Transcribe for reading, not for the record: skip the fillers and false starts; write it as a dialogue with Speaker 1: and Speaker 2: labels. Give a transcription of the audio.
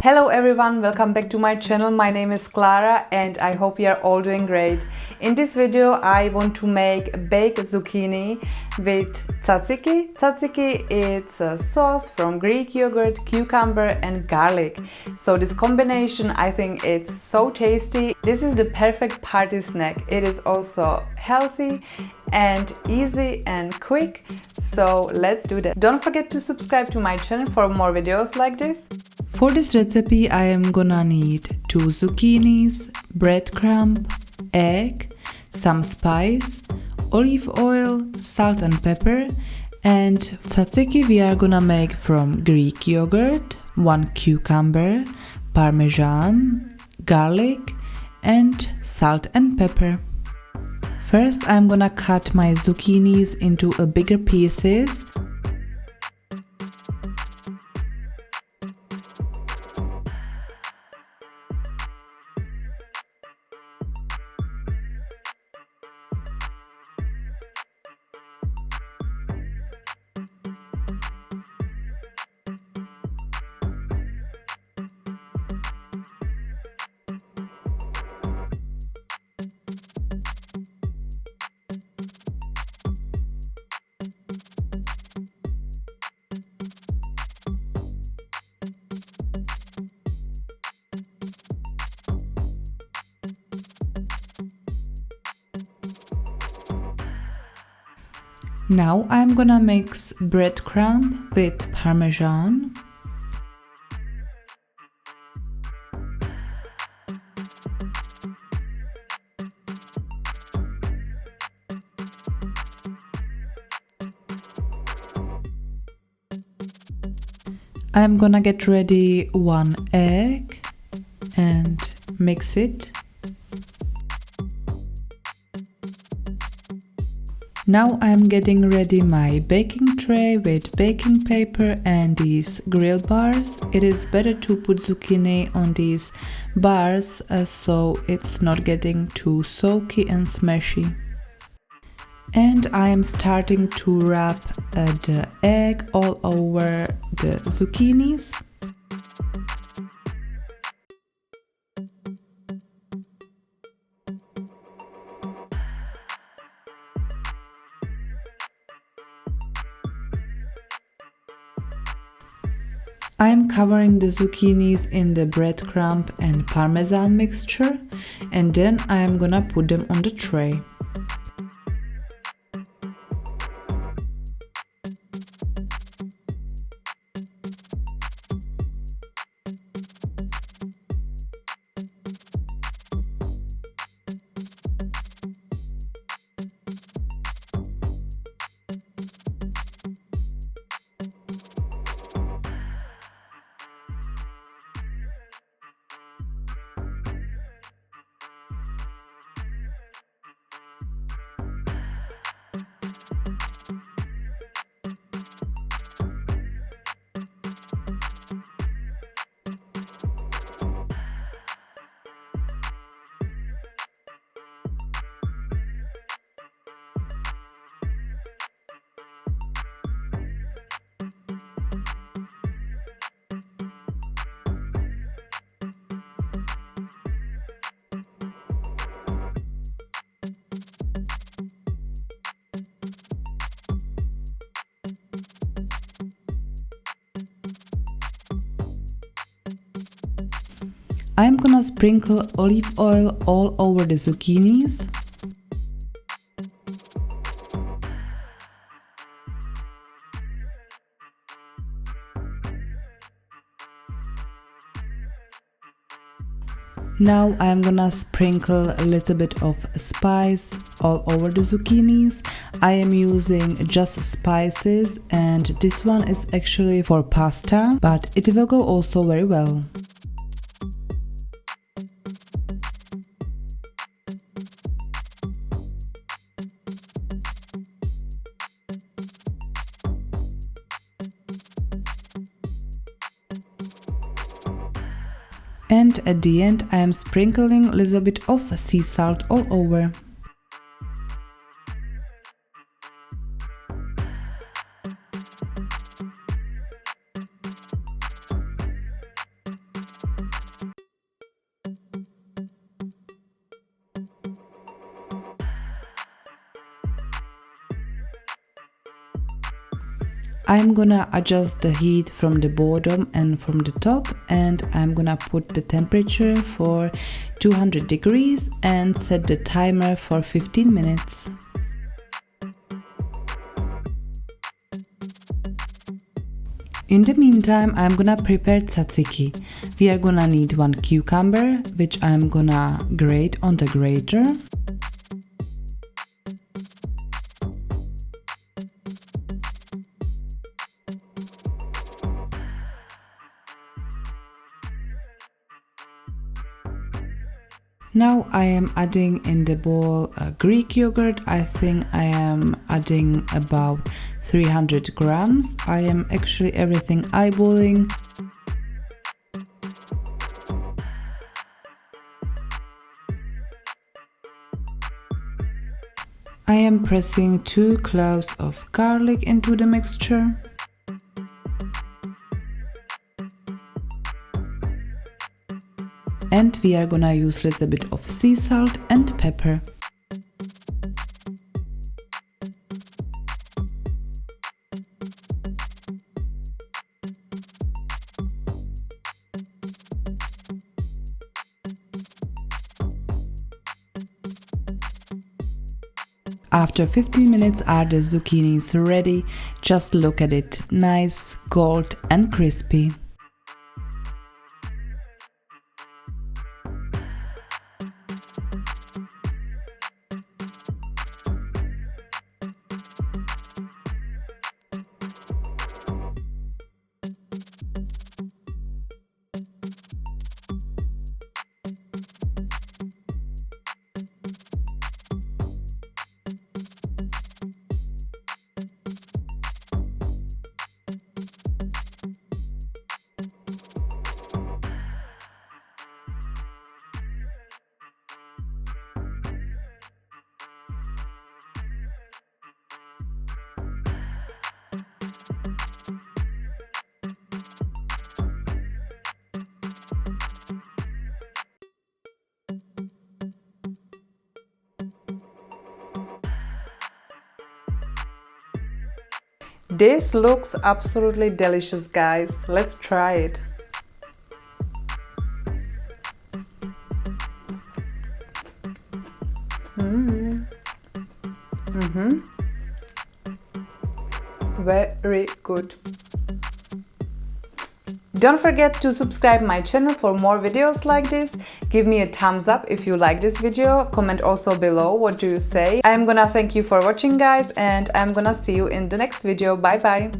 Speaker 1: Hello everyone, welcome back to my channel. My name is Clara and I hope you are all doing great. In this video I want to make baked zucchini with tzatziki. Tzatziki is a sauce from Greek yogurt, cucumber and garlic. So this combination, I think it's so tasty. This is the perfect party snack. It is also healthy and easy and quick. So let's do that. Don't forget to subscribe to my channel for more videos like this. For this recipe I am gonna need 2 zucchinis, breadcrumb, egg, some spice, olive oil, salt and pepper, and tzatziki we are gonna make from Greek yogurt, 1 cucumber, Parmesan, garlic and salt and pepper. First I'm gonna cut my zucchinis into bigger pieces. Now I'm gonna mix breadcrumb with Parmesan. I'm gonna get ready 1 egg and mix it. Now I'm getting ready my baking tray with baking paper and these grill bars. It is better to put zucchini on these bars so it's not getting too soaky and smashy. And I am starting to wrap the egg all over the zucchinis. I am covering the zucchinis in the breadcrumb and Parmesan mixture and then I am gonna put them on the tray. I'm gonna sprinkle olive oil all over the zucchinis. Now I'm gonna sprinkle a little bit of spice all over the zucchinis. I am using just spices and this one is actually for pasta, but it will go also very well. And at the end I am sprinkling a little bit of sea salt all over. I'm gonna adjust the heat from the bottom and from the top, and I'm gonna put the temperature for 200 degrees and set the timer for 15 minutes. In the meantime, I'm gonna prepare tzatziki. We are gonna need 1 cucumber, which I'm gonna grate on the grater. Now I am adding in the bowl Greek yogurt. I think I am adding about 300 grams. I am actually everything eyeballing. I am pressing 2 cloves of garlic into the mixture. And we are gonna use a little bit of sea salt and pepper. After 15 minutes are the zucchinis ready. Just look at it, nice, gold and crispy. This looks absolutely delicious, guys. Let's try it. Very good. Don't forget to subscribe my channel for more videos like this. Give me a thumbs up if you like this video. Comment also below what do you say. I'm gonna thank you for watching, guys, and I'm gonna see you in the next video. Bye bye.